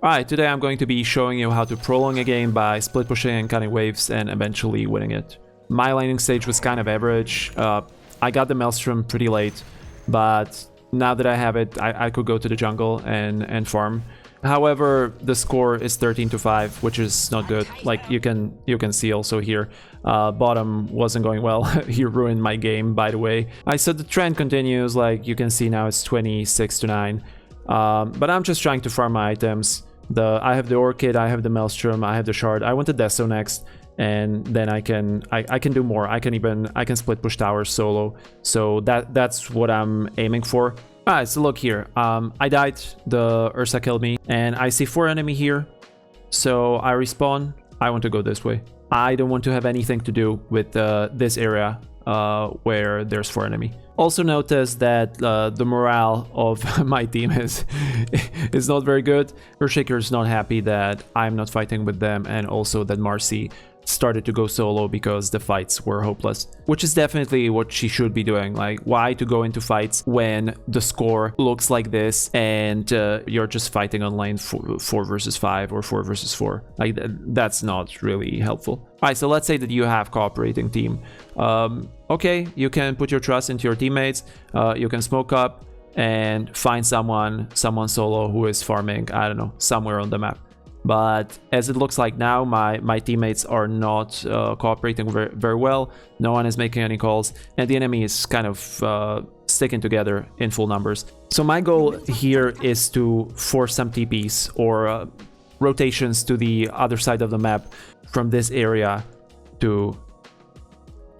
Alright, today I'm going to be showing you how to prolong a game by split pushing and cutting waves and eventually winning it. My laning stage was kind of average. I got the Maelstrom pretty late, but now that I have it, I could go to the jungle and farm. However, the score is 13-5, which is not good. Like you can see also here, bottom wasn't going well. He ruined my game, by the way. So the trend continues. Like you can see now it's 26-9. But I'm just trying to farm my items. I have the Orchid, I have the Maelstrom, I have the Shard. I want the Deso next, and then I can do more. I can split push towers solo. So that's what I'm aiming for. Alright, so look here. I died, the Ursa killed me, and I see 4 enemy here. So I respawn. I want to go this way. I don't want to have anything to do with this area where there's 4 enemy. Also notice that the morale of my team is not very good. Earthshaker is not happy that I'm not fighting with them, and also that Marcy started to go solo because the fights were hopeless, which is definitely what she should be doing. Like, why to go into fights when the score looks like this and you're just fighting on lane 4 versus 5 or 4 versus 4? Like, that's not really helpful. Alright, so let's say that you have cooperating team. Okay, you can put your trust into your teammates. You can smoke up and find someone solo who is farming, I don't know, somewhere on the map. But as it looks like now, my teammates are not cooperating very well. No one is making any calls, and the enemy is kind of sticking together in full numbers. So my goal here is to force some TPs or rotations to the other side of the map from this area to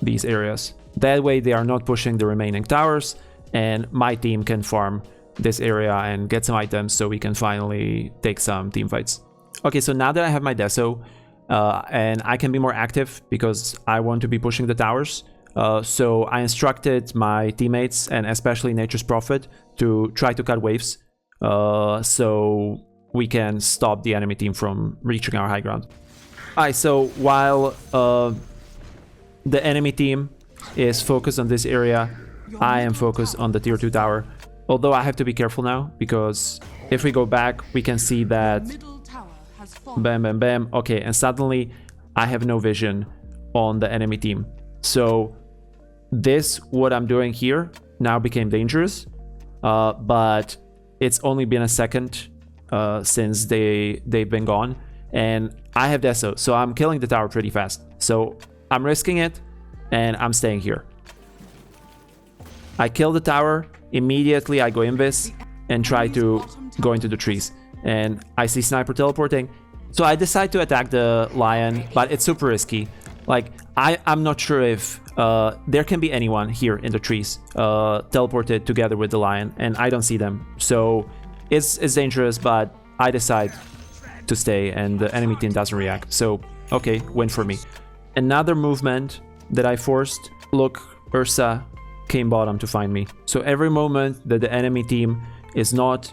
these areas. That way they are not pushing the remaining towers, and my team can farm this area and get some items so we can finally take some team fights. Okay, so now that I have my Deso, and I can be more active because I want to be pushing the towers, so I instructed my teammates, and especially Nature's Prophet, to try to cut waves, so we can stop the enemy team from reaching our high ground. Alright, so while the enemy team is focused on this area, I am focused on the tier 2 tower. Although I have to be careful now, because if we go back, we can see that bam, bam, bam. Okay, and suddenly I have no vision on the enemy team. So what I'm doing here now became dangerous, but it's only been a second since they've been gone, and I have Deso, so I'm killing the tower pretty fast. So I'm risking it, and I'm staying here. I kill the tower, immediately I go invis and try to go into the trees, and I see sniper teleporting. So I decide to attack the lion, but it's super risky. Like, I'm not sure if there can be anyone here in the trees teleported together with the lion, and I don't see them. So it's dangerous, but I decide to stay, and the enemy team doesn't react. So, okay, win for me. Another movement that I forced, look, Ursa came bottom to find me. So every moment that the enemy team is not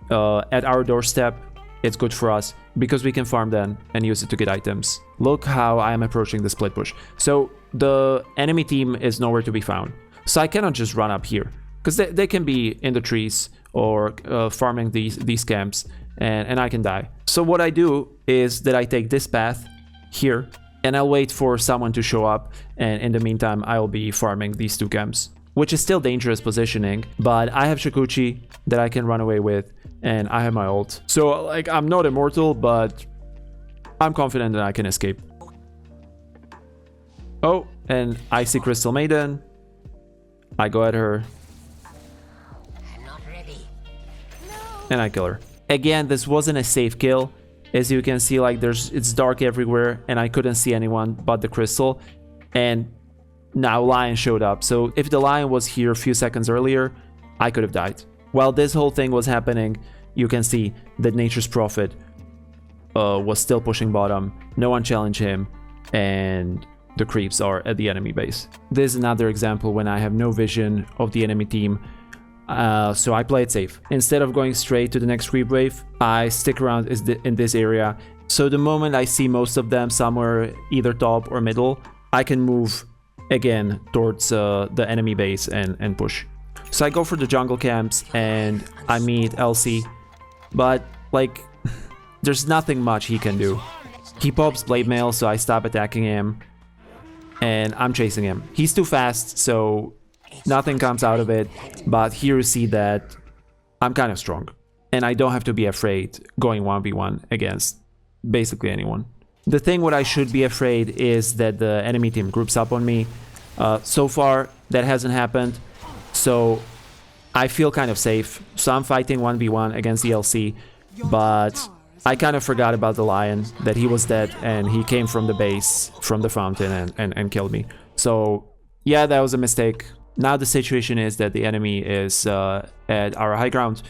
at our doorstep, it's good for us, because we can farm then and use it to get items. Look how I am approaching the split push. So the enemy team is nowhere to be found. So I cannot just run up here, because they can be in the trees or farming these camps, and I can die. So what I do is that I take this path here, and I'll wait for someone to show up, and in the meantime I'll be farming these 2 camps, which is still dangerous positioning, but I have Shakuchi that I can run away with, and I have my ult. So, like, I'm not immortal, but I'm confident that I can escape. Oh, and I see Crystal Maiden. I go at her. I'm not ready. And I kill her. Again, this wasn't a safe kill. As you can see, like, it's dark everywhere, and I couldn't see anyone but the Crystal. And now Lion showed up. So if the Lion was here a few seconds earlier, I could have died. While this whole thing was happening, you can see that Nature's Prophet was still pushing bottom. No one challenged him, and the creeps are at the enemy base. This is another example when I have no vision of the enemy team, so I play it safe. Instead of going straight to the next creep wave, I stick around in this area. So the moment I see most of them somewhere either top or middle, I can move again towards the enemy base and push. So I go for the jungle camps and I meet Elsie, but like there's nothing much he can do. He pops Blade Mail, so I stop attacking him, and I'm chasing him. He's too fast, so nothing comes out of it, but here you see that I'm kind of strong, and I don't have to be afraid going 1v1 against basically anyone. The thing what I should be afraid is that the enemy team groups up on me. So far, that hasn't happened, so I feel kind of safe. So I'm fighting 1v1 against the LC, but I kind of forgot about the Lion, that he was dead and he came from the base, from the fountain and killed me. So yeah, that was a mistake. Now the situation is that the enemy is at our high ground.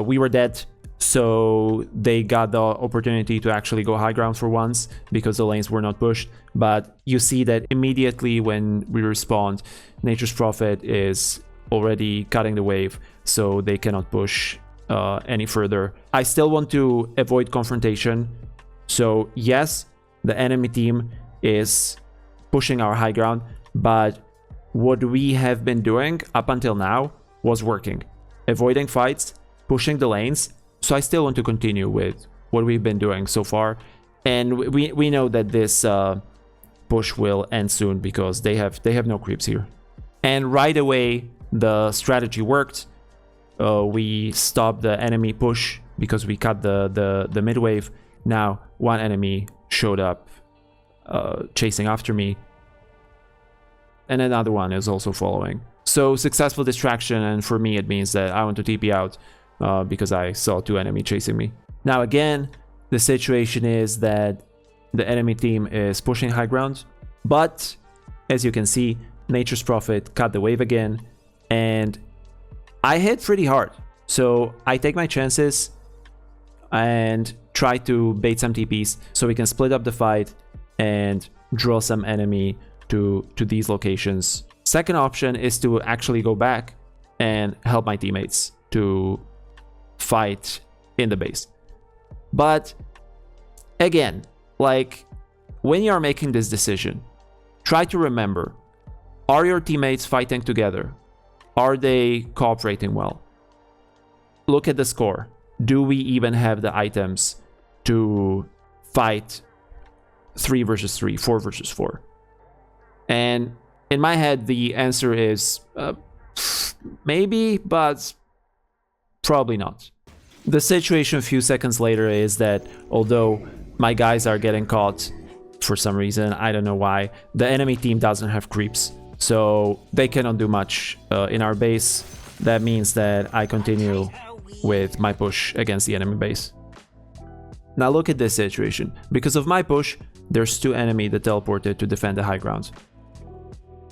We were dead, so they got the opportunity to actually go high ground for once because the lanes were not pushed. But you see that immediately when we respawned, Nature's Prophet is already cutting the wave, so they cannot push any further. I still want to avoid confrontation. So yes, the enemy team is pushing our high ground, but what we have been doing up until now was working. Avoiding fights, pushing the lanes. So I still want to continue with what we've been doing so far. And we know that this push will end soon because they have no creeps here. And right away, the strategy worked. We stopped the enemy push because we cut the mid wave. Now one enemy showed up chasing after me, and another one is also following. So successful distraction, and for me it means that I want to TP out because I saw two enemies chasing me. Now again, the situation is that the enemy team is pushing high ground, but as you can see, Nature's Prophet cut the wave again, and I hit pretty hard. So I take my chances and try to bait some TPs so we can split up the fight and draw some enemy to these locations. Second option is to actually go back and help my teammates to fight in the base. But again, like, when you are making this decision, try to remember, are your teammates fighting together? Are they cooperating well? Look at the score. Do we even have the items to fight 3 versus 3, 4 versus 4? And in my head, the answer is maybe, but probably not. The situation a few seconds later is that although my guys are getting caught for some reason, I don't know why, the enemy team doesn't have creeps. So they cannot do much in our base. That means that I continue with my push against the enemy base. Now look at this situation. Because of my push, there's 2 enemies that teleported to defend the high ground.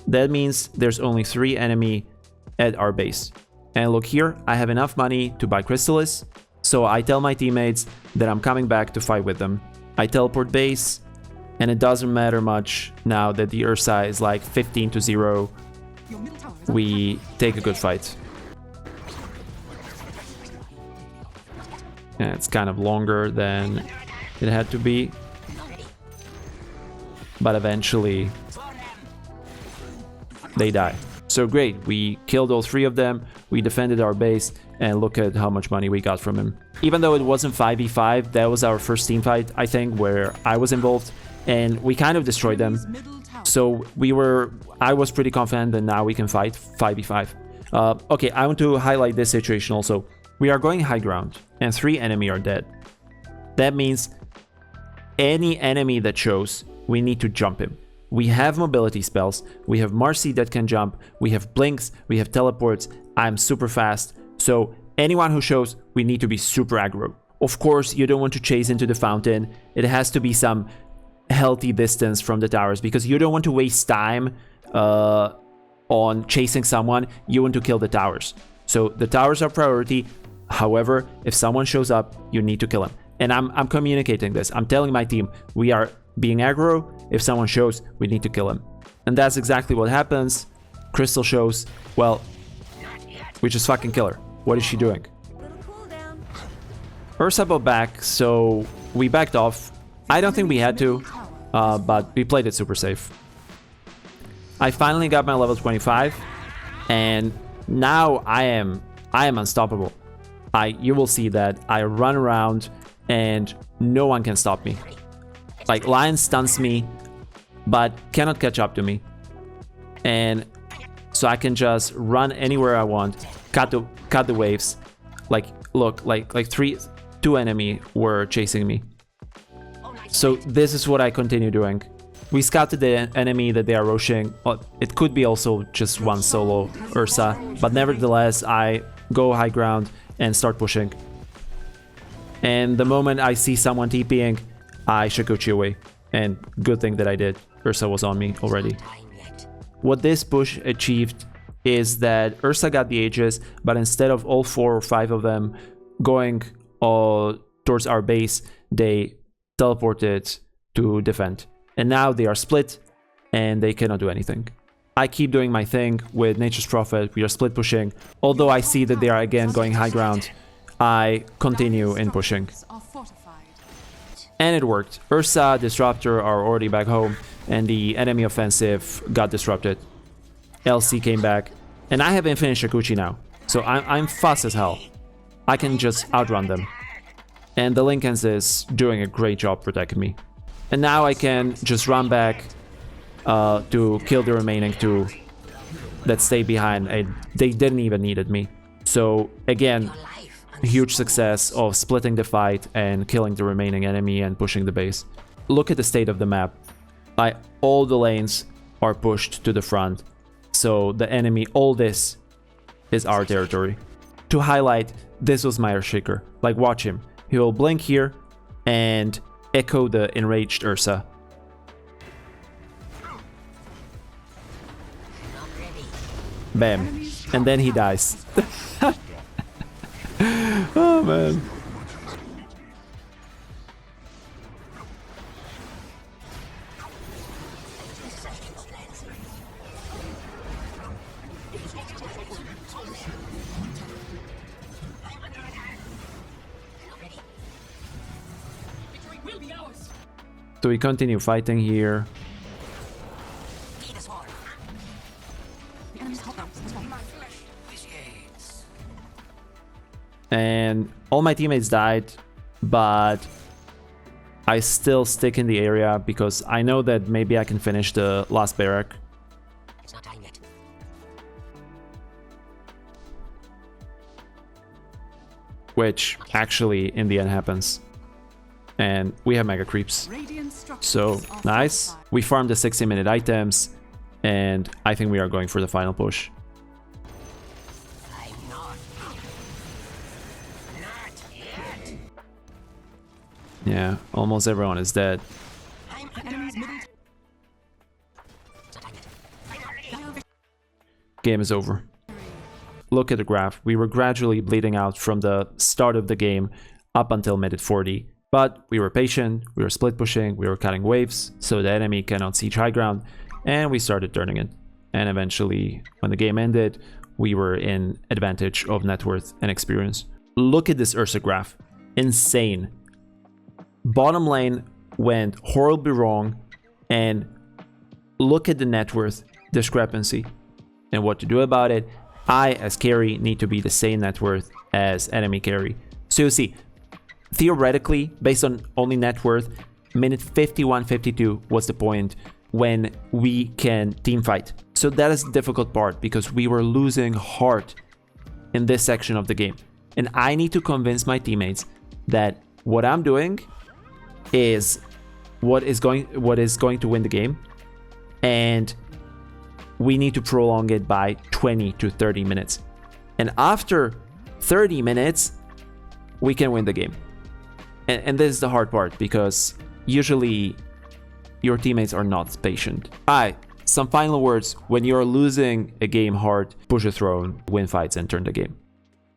That means there's only 3 enemies at our base. And look here, I have enough money to buy Crystallis, so I tell my teammates that I'm coming back to fight with them. I teleport base, and it doesn't matter much now that the Ursa is like 15-0. We take a good fight. Yeah, it's kind of longer than it had to be, but eventually they die. So great, we killed all 3 of them, we defended our base, and look at how much money we got from him. Even though it wasn't 5v5, that was our first team fight, I think, where I was involved, and we kind of destroyed them. So I was pretty confident that now we can fight 5v5. Okay, I want to highlight this situation also. We are going high ground, and 3 enemies are dead. That means any enemy that shows, we need to jump him. We have mobility spells, we have Marcy that can jump, we have blinks, we have teleports, I'm super fast. So anyone who shows, we need to be super aggro. Of course, you don't want to chase into the fountain. It has to be some healthy distance from the towers because you don't want to waste time on chasing someone. You want to kill the towers. So the towers are priority. However, if someone shows up, you need to kill him. And I'm communicating this. I'm telling my team, we are being aggro. If someone shows, we need to kill him. And that's exactly what happens. Crystal shows, well, we just fucking kill her. What is she doing? Ursa bought back, so we backed off. I don't think we had to, but we played it super safe. I finally got my level 25, and now I am unstoppable. You will see that I run around and no one can stop me. Like, Lion stuns me, but cannot catch up to me. And so I can just run anywhere I want, cut the waves. Like, look, like two enemy were chasing me. So this is what I continue doing. We scouted the enemy that they are rushing. Well, it could be also just one solo Ursa, but nevertheless, I go high ground and start pushing. And the moment I see someone TPing, I Shikuchi away. And good thing that I did. Ursa was on me already. What this push achieved is that Ursa got the Aegis, but instead of all 4 or 5 of them going towards our base, they teleported to defend. And now they are split and they cannot do anything. I keep doing my thing with Nature's Prophet. We are split pushing. Although I see that they are again going high ground, I continue in pushing. And it worked. Ursa, Disruptor are already back home, and the enemy offensive got disrupted. LC came back, and I have infinite Shikuchi now, so I'm fast as hell. I can just outrun them. And the Linkens is doing a great job protecting me. And now I can just run back to kill the remaining 2 that stayed behind. They didn't even needed me. So again, huge success of splitting the fight and killing the remaining enemy and pushing the base. Look at the state of the map. All the lanes are pushed to the front. So the enemy, all this is our territory. To highlight, this was my Earthshaker. Like, watch him. He will blink here and echo the enraged Ursa. Bam. And then he dies. Oh man. So we continue fighting here. And all my teammates died, but I still stick in the area because I know that maybe I can finish the last barrack. It's not time yet. Which actually in the end happens. And we have mega creeps. So nice. We farmed the 60-minute items, and I think we are going for the final push. I'm not. Not yet. Yeah, almost everyone is dead. I'm under attack. It's not time yet. Game is over. Look at the graph. We were gradually bleeding out from the start of the game up until minute 40. But we were patient, we were split pushing, we were cutting waves so the enemy cannot siege high ground, and we started turning it. And eventually, when the game ended, we were in advantage of net worth and experience. Look at this Ursa graph. Insane. Bottom lane went horribly wrong, and look at the net worth discrepancy. And what to do about it, I, as carry, need to be the same net worth as enemy carry. So you see, theoretically, based on only net worth, minute 51-52 was the point when we can team fight. So that is the difficult part because we were losing heart in this section of the game. And I need to convince my teammates that what I'm doing is what is going to win the game. And we need to prolong it by 20 to 30 minutes. And after 30 minutes, we can win the game. And this is the hard part because usually your teammates are not patient. Alright, some final words. When you're losing a game hard, push a throne, win fights, and turn the game.